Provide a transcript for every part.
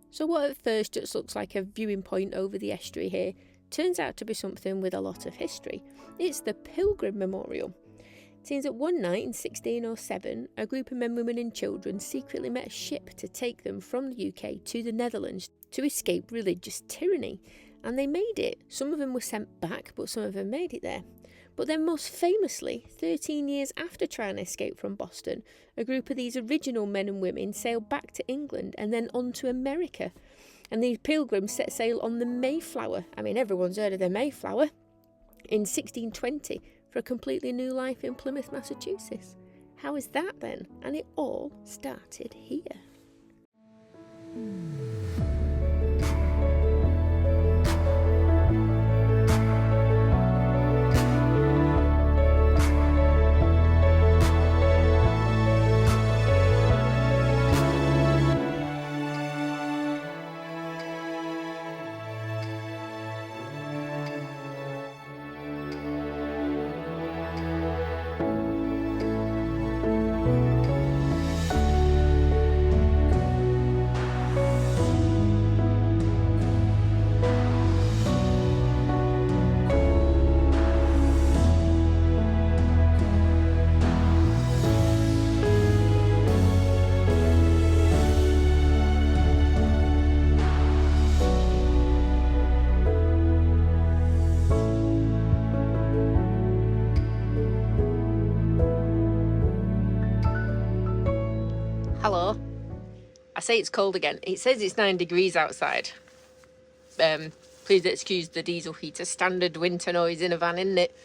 So what at first just looks like a viewing point over the estuary here turns out to be something with a lot of history. It's the Pilgrim Memorial. It seems that one night in 1607, a group of men, women and children secretly met a ship to take them from the UK to the Netherlands to escape religious tyranny. And they made it. Some of them were sent back, but some of them made it there. But then most famously, 13 years after trying to escape from Boston, a group of these original men and women sailed back to England and then on to America. And these pilgrims set sail on the Mayflower. I mean, everyone's heard of the Mayflower. In 1620 for a completely new life in Plymouth, Massachusetts. How is that then? And it all started here. Hello. I say it's cold again. It says it's 9 degrees outside. Please excuse the diesel heater. Standard winter noise in a van, isn't it?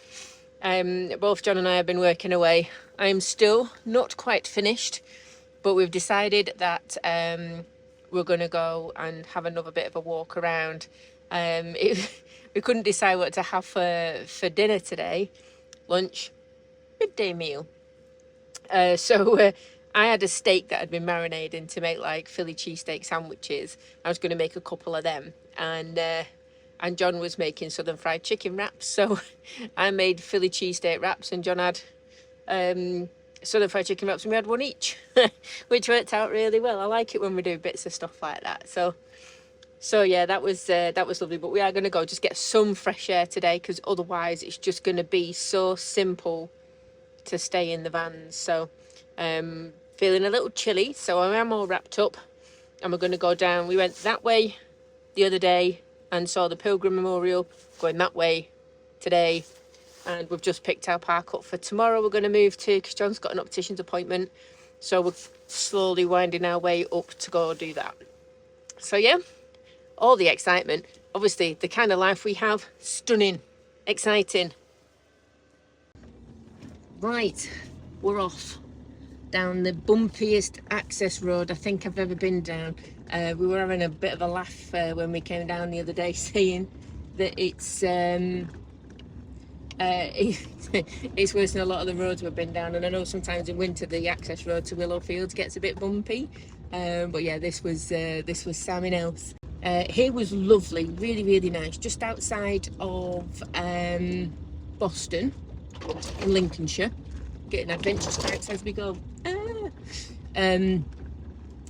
Both John and I have been working away. I am still not quite finished, but we've decided that we're going to go and have another bit of a walk around. We couldn't decide what to have for dinner today. Lunch, midday meal. So I had a steak that had been marinating to make like Philly cheesesteak sandwiches. I was going to make a couple of them, and John was making southern fried chicken wraps. So I made Philly cheesesteak wraps, and John had southern fried chicken wraps, and we had one each, which worked out really well. I like it when we do bits of stuff like that. So yeah, that was lovely. But we are going to go just get some fresh air today, because otherwise it's just going to be so simple to stay in the vans. So feeling a little chilly, so I am all wrapped up, and we're going to go down. We went that way the other day and saw the Pilgrim Memorial, going that way today, and we've just picked our park up for tomorrow. We're going to move to, because John's got an optician's appointment, so we're slowly winding our way up to go do that. So yeah, all the excitement, obviously the kind of life we have, stunning, exciting. Right, we're off down the bumpiest access road I think I've ever been down. We were having a bit of a laugh when we came down the other day, saying that it's worse than a lot of the roads we've been down. And I know sometimes in winter the access road to Willowfields gets a bit bumpy, but yeah, this was something else. Here was lovely, really, really nice, just outside of Boston in Lincolnshire. Getting adventure stripes as we go.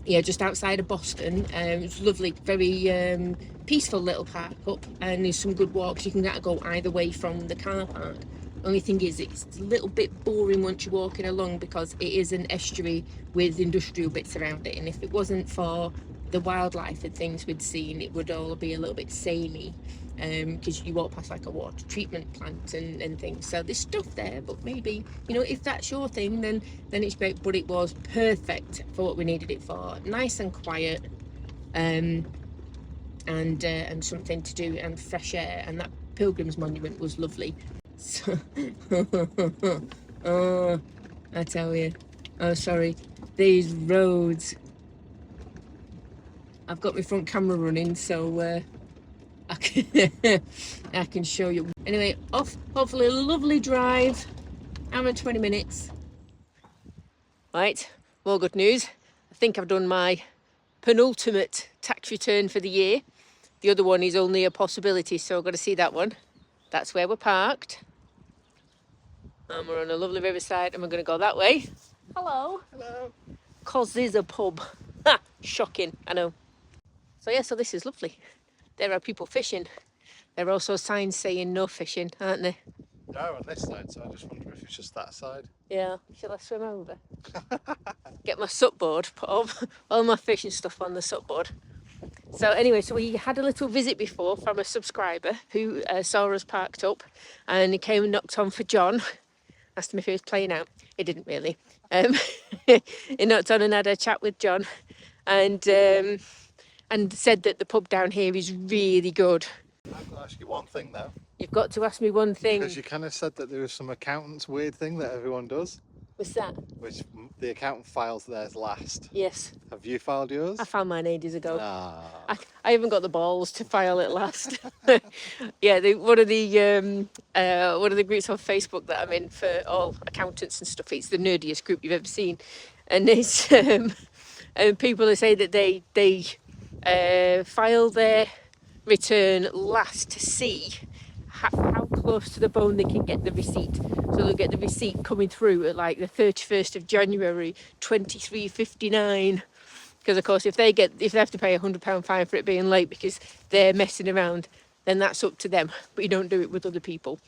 Yeah, just outside of Boston. It was lovely, very peaceful little park up, and there's some good walks. You can go either way from the car park. Only thing is, it's a little bit boring once you're walking along, because it is an estuary with industrial bits around it, and if it wasn't for the wildlife and things we'd seen, it would all be a little bit samey, because you walk past like a water treatment plant and things. So there's stuff there, but maybe, you know, if that's your thing, then it's great. But it was perfect for what we needed it for. Nice and quiet, and something to do, and fresh air, and that Pilgrims monument was lovely. So oh, I tell you, oh sorry, these roads. I've got my front camera running, so I can show you. Anyway, off, hopefully a lovely drive. I'm at 20 minutes. Right, more good news. I think I've done my penultimate tax return for the year. The other one is only a possibility, so I've got to see that one. That's where we're parked. And we're on a lovely riverside, and we're going to go that way. Hello. Hello. 'Cause there's a pub. Ha! Shocking, I know. So yeah, so this is lovely. There are people fishing. There are also signs saying no fishing, aren't there? No, on this side, so I just wonder if it's just that side. Yeah. Shall I swim over? Get my supboard, put all my fishing stuff on the supboard. So anyway, so we had a little visit before from a subscriber who saw us parked up, and he came and knocked on for John. Asked him if he was playing out. He didn't really. He knocked on and had a chat with John, and said that the pub down here is really good. I've got to ask you one thing though. You've got to ask me one thing. Because you kind of said that there was some accountant's weird thing that everyone does. What's that? Which the accountant files theirs last. Yes. Have you filed yours? I found mine ages ago. Ah. I haven't got the balls to file it last. Yeah, one of the groups on Facebook that I'm in for all accountants and stuff. It's the nerdiest group you've ever seen, and it's and people are saying that they file their return last to see how close to the bone they can get the receipt. So they'll get the receipt coming through at like the 31st of January 23:59. Because of course if they have to pay £100 fine for it being late because they're messing around, then that's up to them. But you don't do it with other people.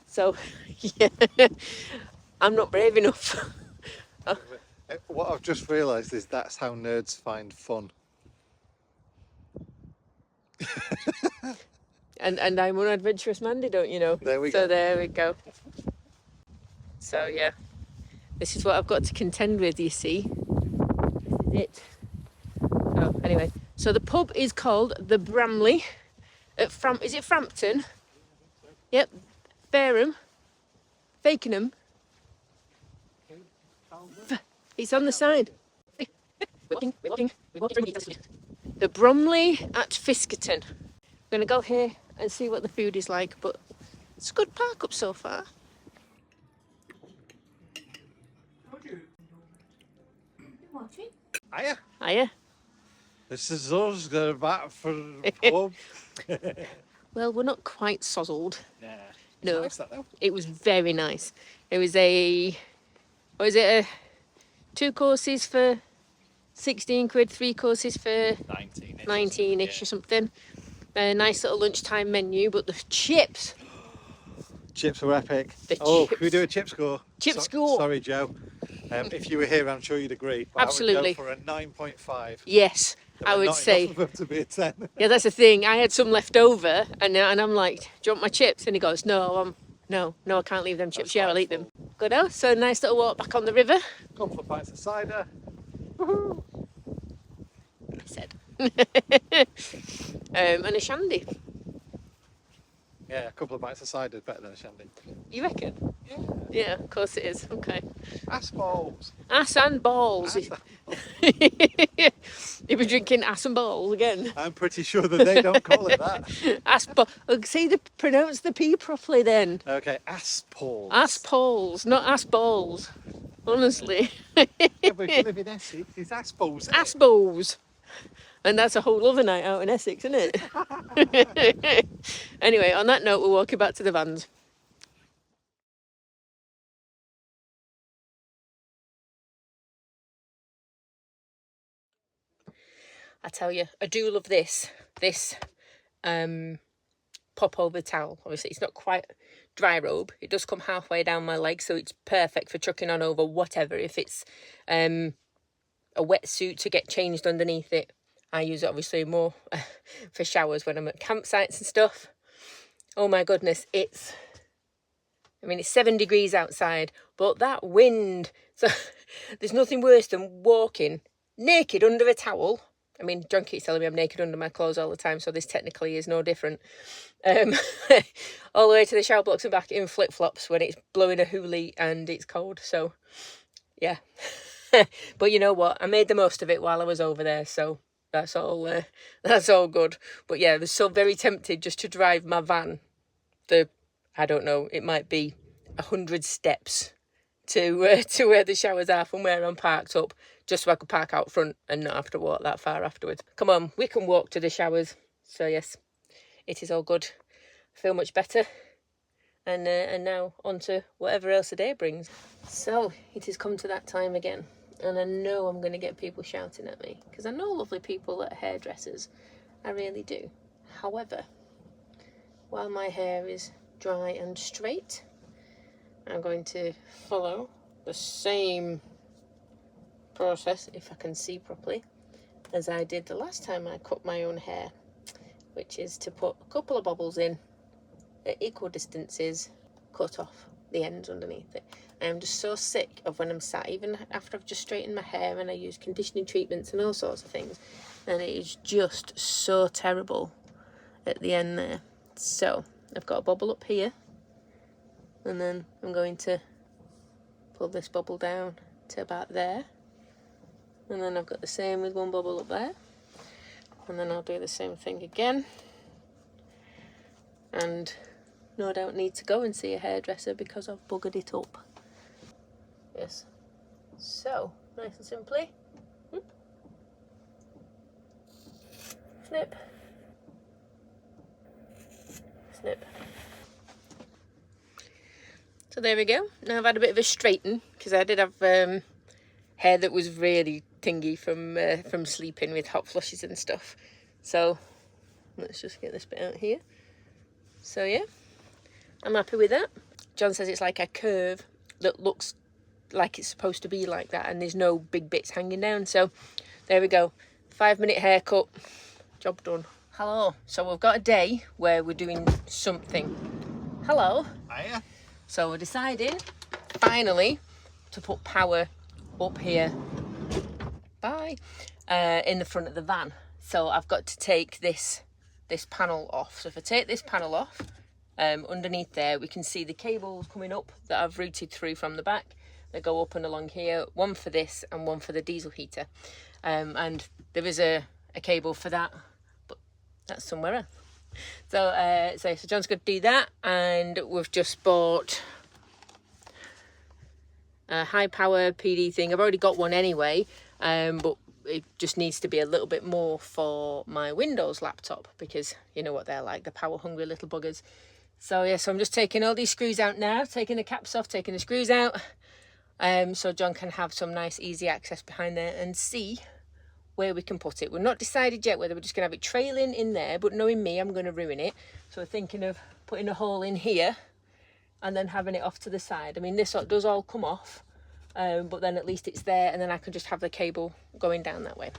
So yeah, I'm not brave enough. What I've just realised is that's how nerds find fun. And I'm an adventurous Mandy, don't you know? There we go. So there we go. So yeah, this is what I've got to contend with, you see. This is it. So anyway, so the pub is called the Bramley at is it Frampton? Yep. Fareham. Fakenham. It's on the sign. The Bromley at Fiskerton. I'm going to go here and see what the food is like, but it's a good park up so far. Hiya. Hiya. This is us going back for the pub. Well, we're not quite sozzled. Nah. No. Nice that though. It was very nice. It was was it 2 courses for 16 quid, 3 courses for 19-ish or something. A nice little lunchtime menu, but the chips. Chips were epic. The Can chips. we do a chip score? Score. Sorry, Joe. If you were here, I'm sure you'd agree. But Absolutely. I would go for a 9.5. Yes, I would say. Enough of them to be a 10. Yeah, that's the thing. I had some left over, and I'm like, "Do you want my chips?" And he goes, "No, no, I can't leave them chips. Yeah, I'll eat them." Good. Oh, so nice little walk back on the river. Couple of pints of cider. Woohoo! He said. And a shandy. Yeah, a couple of pints of cider is better than a shandy. You reckon? Yeah. Yeah, of course it is. Okay. Ass balls. Ass and balls. You've been drinking ass and balls again. I'm pretty sure that they don't call it that. Ass see, pronounce the P properly then. Okay, ass balls. Ass balls, not ass balls. Honestly. Yeah, but if you live in Essex, it's ass balls. Ass balls. And that's a whole other night out in Essex, isn't it? Anyway, on that note, we're walking back to the vans. I tell you, I do love this pop over towel. Obviously, it's not quite dry robe. It does come halfway down my leg, so it's perfect for chucking on over whatever. If it's a wetsuit to get changed underneath it, I use it obviously more for showers when I'm at campsites and stuff. Oh my goodness, it's 7 degrees outside, but that wind. So there's nothing worse than walking naked under a towel. I mean, John keeps telling me I'm naked under my clothes all the time, so this technically is no different. All the way to the shower blocks and back in flip-flops when it's blowing a hoolie and it's cold. So, yeah. But you know what? I made the most of it while I was over there, so that's all good. But yeah, I was so very tempted just to drive my van. I don't know, it might be 100 steps to where the showers are from where I'm parked up, just so I could park out front and not have to walk that far afterwards. Come on, we can walk to the showers. So yes, it is all good. I feel much better. And now on to whatever else the day brings. So it has come to that time again. And I know I'm going to get people shouting at me, because I know lovely people that are hairdressers I really do. However, while my hair is dry and straight, I'm going to follow the same process, if I can see properly, as I did the last time I cut my own hair, which is to put a couple of bobbles in at equal distances, cut off the ends underneath it. I am just so sick of when I'm sat, even after I've just straightened my hair and I use conditioning treatments and all sorts of things, and it is just so terrible at the end there. So I've got a bobble up here, and then I'm going to pull this bobble down to about there, and then I've got the same with one bobble up there, and then I'll do the same thing again. And no, I don't need to go and see a hairdresser because I've buggered it up. Yes. So, nice and simply. Whoop. Snip. Snip. So there we go. Now I've had a bit of a straighten because I did have hair that was really tingy from sleeping with hot flushes and stuff. So let's just get this bit out here. So yeah, I'm happy with that. John says it's like a curve that looks like it's supposed to be like that, and there's no big bits hanging down. So there we go. 5-minute haircut. Job done. Hello. So we've got a day where we're doing something. Hello. Hiya. So we're deciding, finally, to put power up here. Bye. In the front of the van. So I've got to take this panel off. So if I take this panel off, underneath there we can see the cables coming up that I've routed through from the back. They go up and along here, one for this and one for the diesel heater. And there is a cable for that, but that's somewhere else. So John's going to do that, and we've just bought a high power PD thing. I've already got one anyway, but it just needs to be a little bit more for my Windows laptop, because you know what they're like, the power hungry little buggers. So yeah, so I'm just taking all these screws out now, taking the caps off, taking the screws out, so John can have some nice easy access behind there and see where we can put it. We're not decided yet whether we're just going to have it trailing in there, but knowing me, I'm going to ruin it. So we're thinking of putting a hole in here and then having it off to the side. I mean, this does all come off, but then at least it's there, and then I can just have the cable going down that way.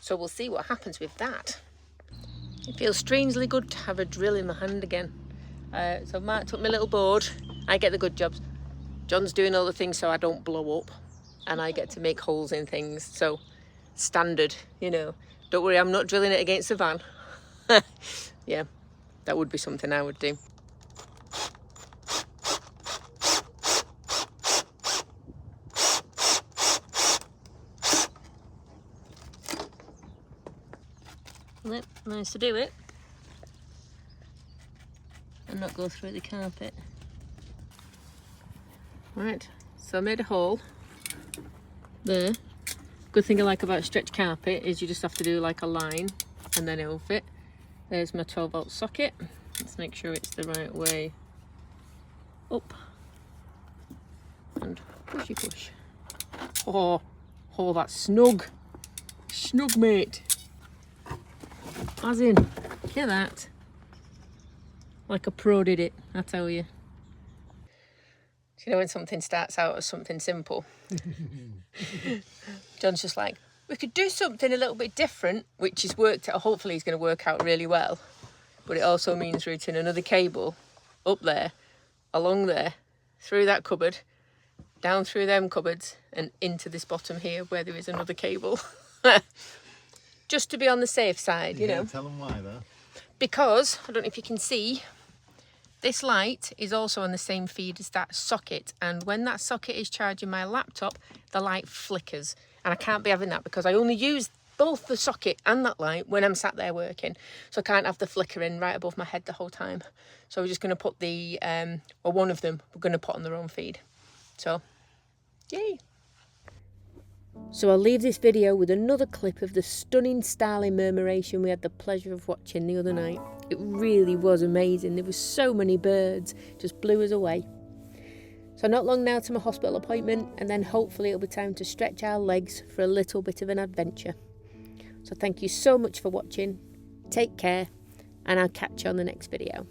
So we'll see what happens with that. It feels strangely good to have a drill in my hand again. So Mark took my little board. I get the good jobs. John's doing all the things so I don't blow up, and I get to make holes in things. So standard, you know. Don't worry, I'm not drilling it against the van. Yeah, that would be something I would do. Yep, nice to do it and not go through the carpet. Right, so I made a hole there. Good thing I like about stretch carpet is you just have to do like a line and then it'll fit. There's my 12-volt socket. Let's make sure it's the right way up. And pushy push. Oh, that's snug. Snug, mate. As in, hear that? Like a pro did it, I tell you. Do you know when something starts out as something simple? John's just like, we could do something a little bit different, which is hopefully is going to work out really well. But it also means routing another cable up there, along there, through that cupboard, down through them cupboards, and into this bottom here where there is another cable. Just to be on the safe side, you know. Tell them why though. Because, I don't know if you can see, this light is also on the same feed as that socket, and when that socket is charging my laptop, the light flickers, and I can't be having that because I only use both the socket and that light when I'm sat there working, so I can't have the flickering right above my head the whole time. So we're just going to put the, or one of them, we're going to put on their own feed. So, yay! So I'll leave this video with another clip of the stunning starling murmuration we had the pleasure of watching the other night. It really was amazing. There were so many birds, just blew us away. So not long now to my hospital appointment, and then hopefully it'll be time to stretch our legs for a little bit of an adventure. So thank you so much for watching. Take care, and I'll catch you on the next video.